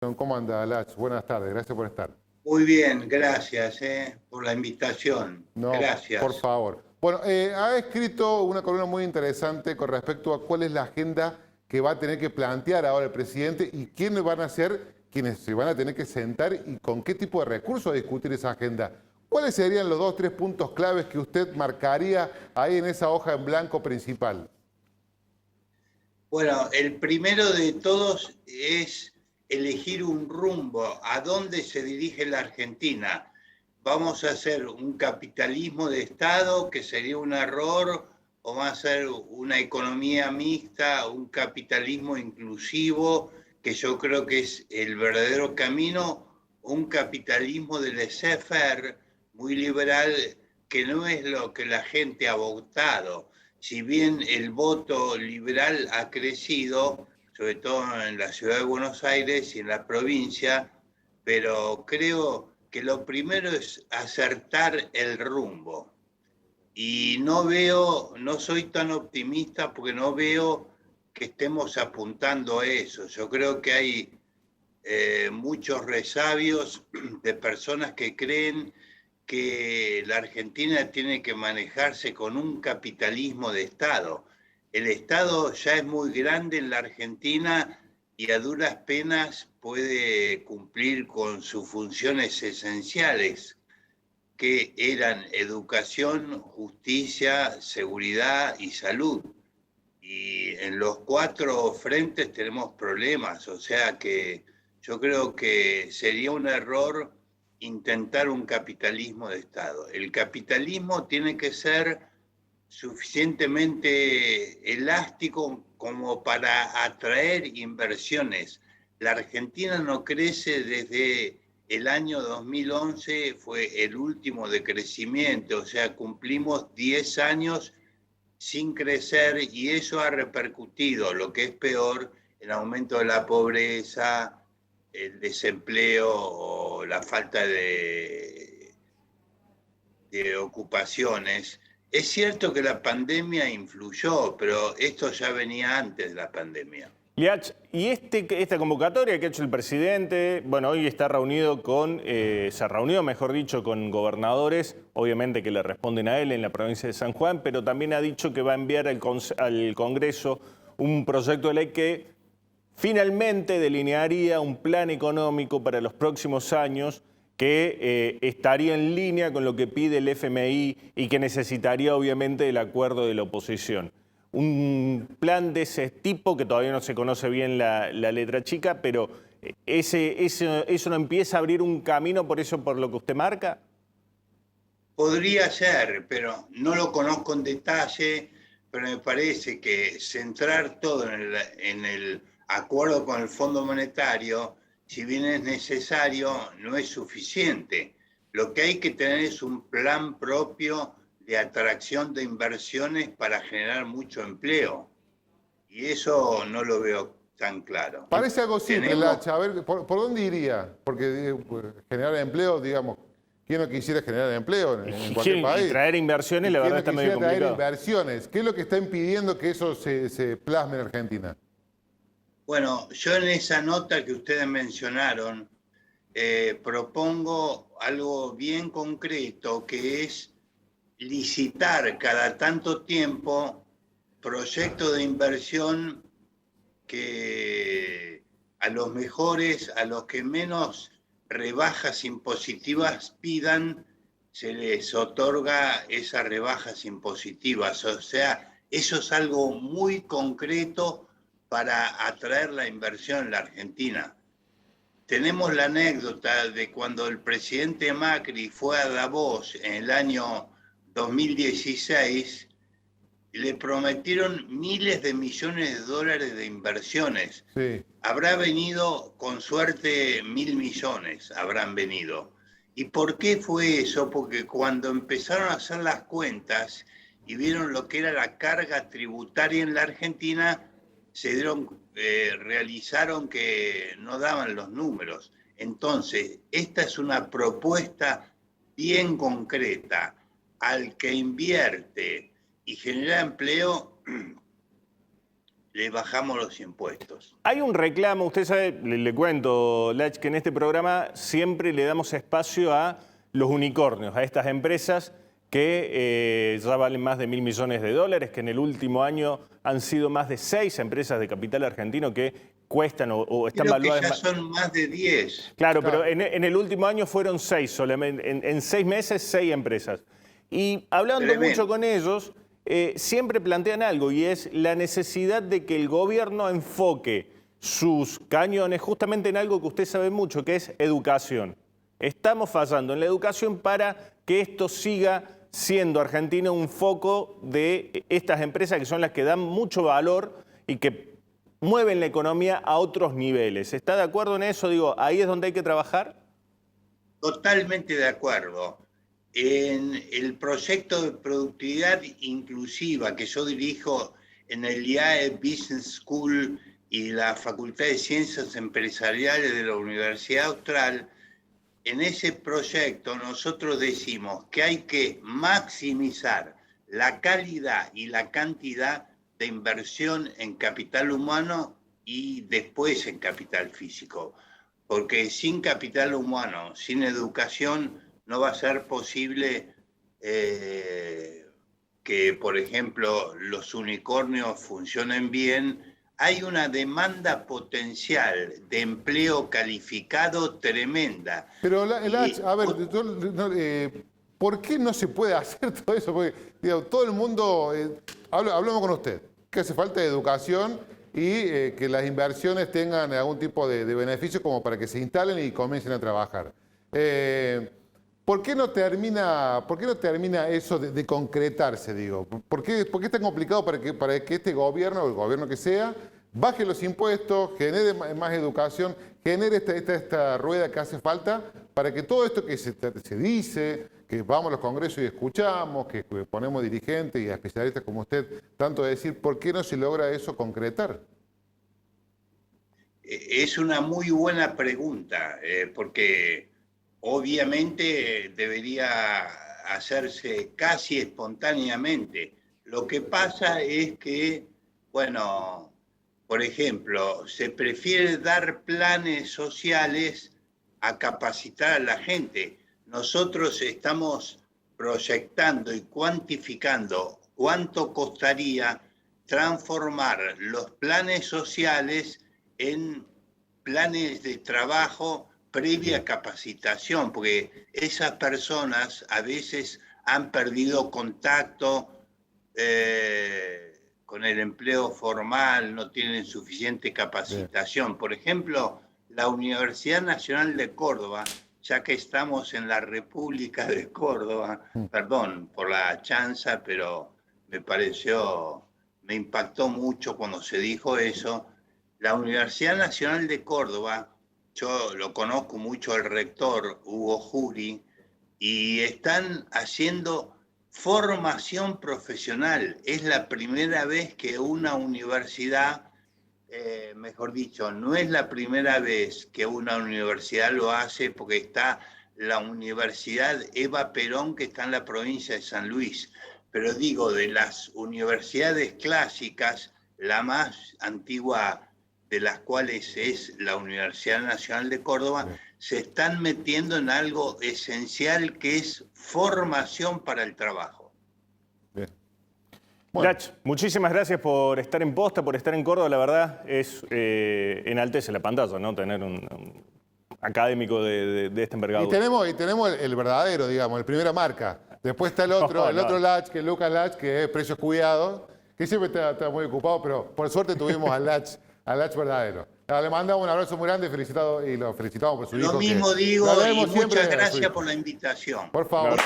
¿Cómo anda, Lach? Buenas tardes, gracias por estar. Muy bien, gracias por la invitación. No, por Gracias. favor. Bueno, ha escrito una columna muy interesante con respecto a cuál es la agenda que va a tener que plantear ahora el presidente y quiénes van a ser quienes se van a tener que sentar y con qué tipo de recursos discutir esa agenda. ¿Cuáles serían los 2 o 3 puntos claves que usted marcaría ahí en esa hoja en blanco principal? Bueno, el primero de todos es elegir un rumbo, a dónde se dirige la Argentina. ¿Vamos a hacer un capitalismo de Estado, que sería un error, o va a ser una economía mixta, un capitalismo inclusivo, que yo creo que es el verdadero camino, un capitalismo de laissez-faire, muy liberal, que no es lo que la gente ha votado? Si bien el voto liberal ha crecido, sobre todo en la ciudad de Buenos Aires y en la provincia, pero creo que lo primero es acertar el rumbo. Y no soy tan optimista porque no veo que estemos apuntando a eso. Yo creo que hay muchos resabios de personas que creen que la Argentina tiene que manejarse con un capitalismo de Estado. El Estado ya es muy grande en la Argentina y a duras penas puede cumplir con sus funciones esenciales, que eran educación, justicia, seguridad y salud. Y en los 4 frentes tenemos problemas, o sea que yo creo que sería un error intentar un capitalismo de Estado. El capitalismo tiene que ser suficientemente elástico como para atraer inversiones. La Argentina no crece desde el año 2011, fue el último de crecimiento, o sea, cumplimos 10 años sin crecer y eso ha repercutido, lo que es peor, el aumento de la pobreza, el desempleo o la falta de ocupaciones. Es cierto que la pandemia influyó, pero esto ya venía antes de la pandemia. Liach, y esta convocatoria que ha hecho el presidente, bueno, hoy está reunido se reunió, mejor dicho, con gobernadores, obviamente que le responden a él en la provincia de San Juan, pero también ha dicho que va a enviar al Congreso un proyecto de ley que finalmente delinearía un plan económico para los próximos años que estaría en línea con lo que pide el FMI y que necesitaría obviamente el acuerdo de la oposición. Un plan de ese tipo, que todavía no se conoce bien la letra chica, pero ¿eso no empieza a abrir un camino por lo que usted marca? Podría ser, pero no lo conozco en detalle, pero me parece que centrar todo en el acuerdo con el Fondo Monetario, si bien es necesario, no es suficiente. Lo que hay que tener es un plan propio de atracción de inversiones para generar mucho empleo. Y eso no lo veo tan claro. Parece algo simple, Tenemos, Lacha. A ver, ¿por dónde iría? Porque pues, generar empleo, digamos, ¿quién no quisiera generar empleo en cualquier Y país? traer inversiones, ¿Y la quién verdad, no está medio quisiera traer complicado. inversiones? ¿Qué es lo que está impidiendo que eso se plasme en Argentina? bueno, yo en esa nota que ustedes mencionaron, propongo algo bien concreto, que es licitar cada tanto tiempo proyectos de inversión que a los mejores, a los que menos rebajas impositivas pidan, se les otorga esas rebajas impositivas. O sea, eso es algo muy concreto para atraer la inversión en la Argentina. Tenemos la anécdota de cuando el presidente Macri fue a Davos en el año 2016, le prometieron miles de millones de dólares de inversiones. Sí. Habrá venido, con suerte, 1.000 millones, habrán venido. ¿Y por qué fue eso? Porque cuando empezaron a hacer las cuentas y vieron lo que era la carga tributaria en la Argentina, realizaron que no daban los números. Entonces, esta es una propuesta bien concreta. Al que invierte y genera empleo, le bajamos los impuestos. Hay un reclamo, usted sabe, le cuento, Lach, que en este programa siempre le damos espacio a los unicornios, a estas empresas que ya valen más de $1.000 millones, que en el último año han sido más de 6 empresas de capital argentino que cuestan o están Creo que valuadas. ya son más de 10. Claro, pero en el último año fueron 6 solamente, en 6 meses 6 empresas. Y hablando Tremendo. mucho con ellos, siempre plantean algo y es la necesidad de que el gobierno enfoque sus cañones justamente en algo que usted sabe mucho, que es educación. Estamos fallando en la educación para que esto siga siendo Argentina un foco de estas empresas que son las que dan mucho valor y que mueven la economía a otros niveles. ¿Está de acuerdo en eso? Digo, ¿ahí es donde hay que trabajar? Totalmente de acuerdo. En el proyecto de productividad inclusiva que yo dirijo en el IAE Business School y la Facultad de Ciencias Empresariales de la Universidad Austral, en ese proyecto nosotros decimos que hay que maximizar la calidad y la cantidad de inversión en capital humano y después en capital físico. Porque sin capital humano, sin educación, no va a ser posible que, por ejemplo, los unicornios funcionen bien. Hay una demanda potencial de empleo calificado tremenda. Pero, Lach, a ver, ¿por qué no se puede hacer todo eso? Porque digo, todo el mundo, hablamos con usted, que hace falta educación y que las inversiones tengan algún tipo de beneficio como para que se instalen y comiencen a trabajar. ¿Por qué no termina eso de concretarse, digo? ¿Por qué es tan complicado para que este gobierno, o el gobierno que sea, baje los impuestos, genere más educación, genere esta rueda que hace falta para que todo esto que se dice, que vamos a los congresos y escuchamos, que ponemos dirigentes y especialistas como usted, tanto decir, ¿por qué no se logra eso concretar? Es una muy buena pregunta, porque obviamente debería hacerse casi espontáneamente. Lo que pasa es que, bueno, por ejemplo, se prefiere dar planes sociales a capacitar a la gente. Nosotros estamos proyectando y cuantificando cuánto costaría transformar los planes sociales en planes de trabajo previa capacitación, porque esas personas a veces han perdido contacto con el empleo formal, no tienen suficiente capacitación. Por ejemplo, la Universidad Nacional de Córdoba, ya que estamos en la República de Córdoba, perdón por la chanza, pero me impactó mucho cuando se dijo eso. La Universidad Nacional de Córdoba, yo lo conozco mucho al rector Hugo Juri, y están haciendo formación profesional. Es la primera vez que una universidad, mejor dicho, no es la primera vez que una universidad lo hace, porque está la Universidad Eva Perón, que está en la provincia de San Luis. Pero digo, de las universidades clásicas, la más antigua de las cuales es la Universidad Nacional de Córdoba, se están metiendo en algo esencial que es formación para el trabajo. Bien. Bueno. Lach, muchísimas gracias por estar en posta, por estar en Córdoba. La verdad es enaltece la pantalla, ¿no? Tener un académico de esta envergadura. Y tenemos el verdadero, digamos, el primera marca. Después está el otro Lach, que es Lucas Lach, que es Precios Cuidados, que siempre está muy ocupado, pero por suerte tuvimos al Lach verdadero. Le mandamos un abrazo muy grande y lo felicitamos por su hijo. Lo mismo digo y muchas gracias por la invitación. Por favor.